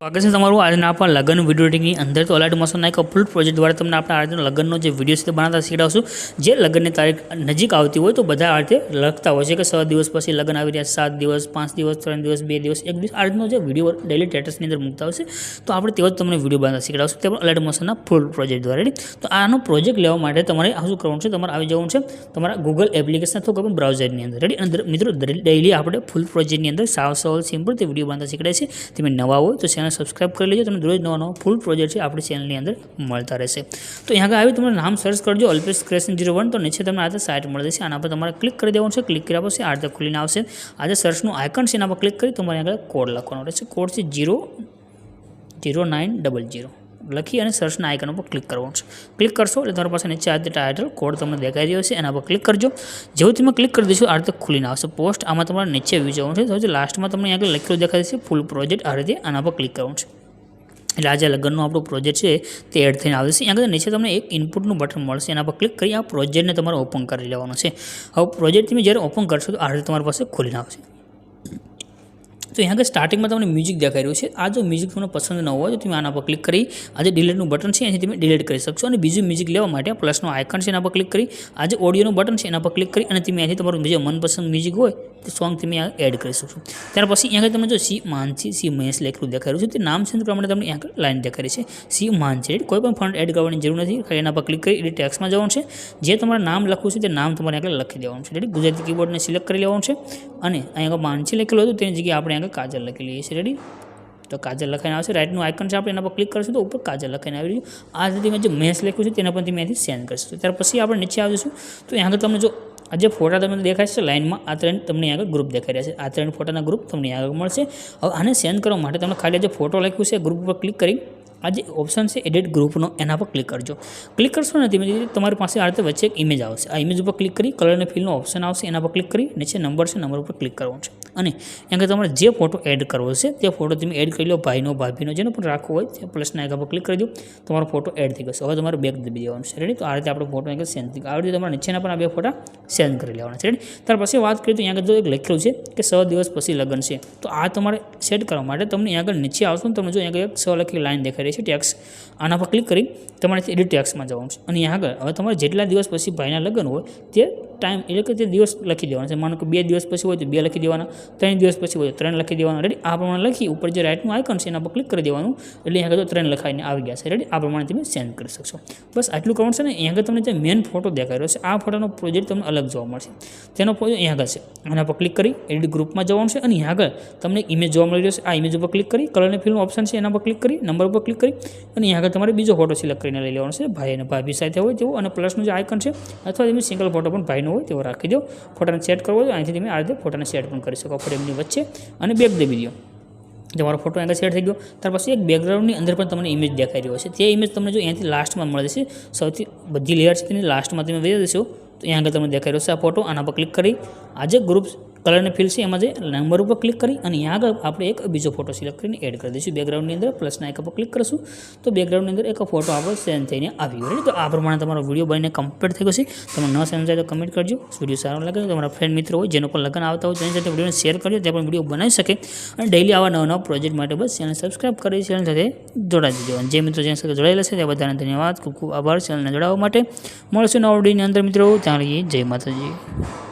स्वागत है तमारू आज अपना लग्न विडियो एडिटिंग अंदर तो अलर्ट मसो एक फूल प्रोजेक्ट द्वारा तमने अपना आज लग्न जो विडियो से बनाता शीखवाशू जे लग्न तारीख नजीक आती हो तो बधा आ रीते लखता हो कि 6 दिवस पछी लग्न आ 7 दिवस 5 दिवस 3 दिवस 2 दिवस 1 दिवस आ रीतनो जो विडियो डेली स्टेटस अंदर मूकता हो तो आप तमने विडियो बनाता शीखवाशू ते अलर्ट मसोना फूल प्रोजेक्ट द्वारा रेडी। तो आनो प्रोजेक्ट लेवा माटे तमारे शुं करवानुं छे, तमारे आवी जवानुं छे तमारा गूगल एप्लिकेशन अथवा कोई ब्राउजर अंदर रेडी। अंदर मित्रों डेली आपणे फूल प्रोजेक्ट अंदर साव सरल सिंपल ते विडियो बनाता शीखवाडे छे। तमे नवा हो तो चैनल सब्सक्राइब कर लीजिए, तमने रोज नवा फूल प्रोजेक्ट है अपनी चैनल अंदर मळता रहेशे। तो यहाँ आवी तमने नाम सर्च करजो अल्पेश क्रिएशन 01 तो नीचे तमने आ साइट मळी जशे। आना पर तमारे क्लिक कर देवानुं छे। क्लिक कर्या पछी आ रीते खुलीने आवशे। आ जे सर्चनुं आइकन छे एना पर क्लिक करी तमारे आगळ कोड लखवानो रहेशे। कोड छे 00900 लखी और सर्चना आइकन पर क्लिक करवानुं छे। क्लिक करशो एटले तमारी पासे नीचे आ टाइटल कोड तमने देखाई रह्यो छे, एना पर क्लिक करजो। जेवुं तमे क्लिक कर दीशो आ रीते खुलीने आवशे पोस्ट। आमां तमारे नीचे आवी जवानुं छे। सौथी लास्टमां तमने आगळ लखेલું देखाई देशे फूल प्रोजेक्ट। आ रीते आना पर क्लिक करवानुं छे એટલે આજે લગ્નનો આપણો પ્રોજેક્ટ છે તે એડ થઈને આવશે। અહીંયા નીચે તમને એક ઇનપુટનું બટન મળશે, એના પર ક્લિક કરી આ પ્રોજેક્ટને તમારે ઓપન કરી લેવાનો છે। હવે પ્રોજેક્ટ તમે જ્યારે ઓપન કરશો તો આ રીતે તમારી પાસે ખોલીને આવશે। तो यहाँ स्टार्टिंग में तमने म्यूजिक देखाई रह्युं छे। आ जो म्यूजिक तमने पसंद न हो तो तुम आना पर क्लिक करी आज डिलीटनु बटन है एनाथी तमे डिलीट करी शकशो। और बीजू म्यूजिक लेवा माटे प्लसनो आइकन है एना पर क्लिक करी आज ऑडियोनु बटन है एना पर क्लिक करी अने तमे अहींथी तमारुं जे मनपसंद म्यूजिक होय तो सॉन्ग तमे एड करी शकशो। त्यार पछी अहींया तमने जो सी मानसी सी महेश लखेलुं देखाई रह्युं छे ते नाम चेन्ज करवा माटे तमने अहींया लाइन देखाई रही है सी मानसी। कोई पण फॉन्ट एड करवानी जरूर नथी, खाली एना पर क्लिक करी एडिट टेक्स्टमां जवानुं छे। जे तमारे नाम लखवुं छे ते नाम तमारे आगळ लखी देवानुं छे। रेडी गुजराती कीबोर्डने सिलेक्ट करी लेवानुं छे अने अहींया मानसी लखेलुं हतुं तेनी जग्याए आपणे आगळ काजल लखी लईए छीए। रेडी तो काजल लखाई आवशे। राइटનું आइकन है, आप एना पर क्लिक करशो तो ऊपर काजल लखाई आवी रह्युं। आ रीते जे महेश लख्युं छे तेना पर तमे अहींथी सेंड कर शकशो। त्यार पछी આપણે નીચે આવીશું તો यहाँ આગળ તમને जो आ जे फोटा तमने देखाय छे लाइनमां आ त्रण तमने आगळ ग्रुप देखाई रह्या छे। आ त्रण फोटाना ग्रुप तमने आगळ मळशे। हवे आने सेंड करवा माटे तमने खाली जे फोटो लख्युं छे ग्रुप पर क्लिक करी आज ऑप्शन है एडिट ग्रुपनो एना पर क्लिक करजो। क्लिक करशो ने धीमे धीमे तमारी पासे आ रीते वच्चे एक इमेज आवशे। आ इमेज पर क्लिक करी कलर ने फीलनो ऑप्शन आवशे, एना पर क्लिक करी नीचे नंबर है नंबर पर क्लिक करवानुं छे अने अहींया तमारे जे फोटो एड करवो छे ते फोटो तमे एड करी लो, भाईनो भाभीनो जेनो पण राखवो होय ते प्लसना आइकन पर क्लिक करी दो, तमारो फोटो एड थई जशे। हवे तमारे बेक दबी देवानुं छे। रेडी तो आ रीते आपणो फोटो अहींया सेंड थई गयो। आ रीते तमारे नीचेना पण आ बे फोटा सेंड करी लेवाना छे। रेडी त्यार पछी वात करीए तो अहींया जो एक लखेलुं छे के 6 दिवस पछी लग्न छे तो आ तमारे सेट करवा माटे तमने अहींया આગળ નીચે આવશો તમને જો અહીંયા એક 6 લખી લાઈન દેખાઈ રહી છે ટેક્સ્ટ, આના પર ક્લિક કરી તમારે એડિટ ટેક્સ્ટમાં જવાનું છે અને અહીંયા આગળ હવે તમારે જેટલા દિવસ પછી ભાઈના લગ્ન હોય તે टाइम એટલે કે તે દિવસ લખી દેવાના છે। માનો કે 2 દિવસ પછી હોય તો 2 લખી દેવાના, 3 દિવસ પછી હોય તો 3 લખી દેવાના। રેડી આ પ્રમાણે લખી ઉપર જે રાઇટનું આઇકન છે એના પર ક્લિક કરી દેવાનું એટલે અહીંયા આગળ 3 લખાઈને આવી ગયા છે। રેડી આ પ્રમાણે તમે સેન્ડ કરી શકશો। બસ આટલું કરવાનું છે ને। અહીંયા આગળ તમને જે મેન ફોટો દેખાઈ રહ્યો છે આ ફોટોનો પ્રોજેક્ટ તમને અલગ જોવા મળશે। તેનો પ્રોજેક્ટ અહીંયા આગળ છે, આના પર ક્લિક કરી એડિટ ગ્રુપમાં જવાનું છે અને અહીંયા આગળ તમને ઇમેજ જોવા મળી રહ્યો છે। આ ઇમેજ ઉપર ક્લિક કરી કલરને ફિલનું ઓપ્શન છે એના પર ક્લિક કરી નંબર ઉપર ક્લિક કરી અને અહીંયા આગળ તમારે બીજો ફોટો સિલેક્ટ કરીને લઈ લેવાનો છે, ભાઈ અને ભાભી સાથે હોય તેવો અને પ્લસનું જે આઇકન છે અથવા તમે સિંગલ ફોટો પણ ભાઈનો હોય તેવો રાખી દો। फोटा सेट करवो तो અહીંથી તમે આ રીતે ફોટાને સેટ પણ કરી શકો ફ્રેમની વચ્ચે અને બેક દબી દો। તમારો ફોટો અહીંયા સેટ થઈ ગયો। ત્યાર પછી એક બેકગ્રાઉન્ડની અંદર પણ તમને ઇમેજ દેખાઈ રહ્યો છે। તે ઇમેજ તમને જો અહીંથી લાસ્ટમાં મળી જશે, સૌથી બધી લેયર છે તેની લાસ્ટમાં તમે વહી જશો તો અહીંયા આગળ તમને દેખાઈ રહ્યો છે આ ફોટો। આના પર ક્લિક કરી આજે ગ્રુપ કલરને ફિલ છે એમાં જે નંબર ઉપર ક્લિક કરી અને અહીંયા આગળ આપણે એક બીજો ફોટો સિલેક્ટ કરીને એડ કરી દઈશું। બેકગ્રાઉન્ડની અંદર પ્લસના આઇકન પર ક્લિક કરશું તો બેકગ્રાઉન્ડની અંદર એક ફોટો આપણો સેન્ડ થઈને આવી ગયો। તો આ પ્રમાણે તમારો વિડીયો બનીને કમ્પ્લીટ થઈ ગયો છે। તમને ન સમજાય તો કમેન્ટ કરજો। વિડીયો સારો લાગે તો તમારા ફ્રેન્ડ મિત્રો હોય જેનો પણ લગ્ન આવતા હોય તેની સાથે વિડીયોને શેર કરજો, તે પણ વિડીયો બનાવી શકે અને ડેઈલી આવા નવા પ્રોજેક્ટ માટે બસ ચેનલ સબસ્ક્રાઈબ કરી ચેનલ સાથે જોડાઈ દેજો। અને જે મિત્રો ચેનલ સાથે જોડાયેલા છે તે બધાને ધન્યવાદ, ખૂબ ખૂબ આભાર ચેનલને જોડાવા માટે। મળશું નવા વિડીયોની અંદર મિત્રો, ત્યાં લઈએ જય માતાજી।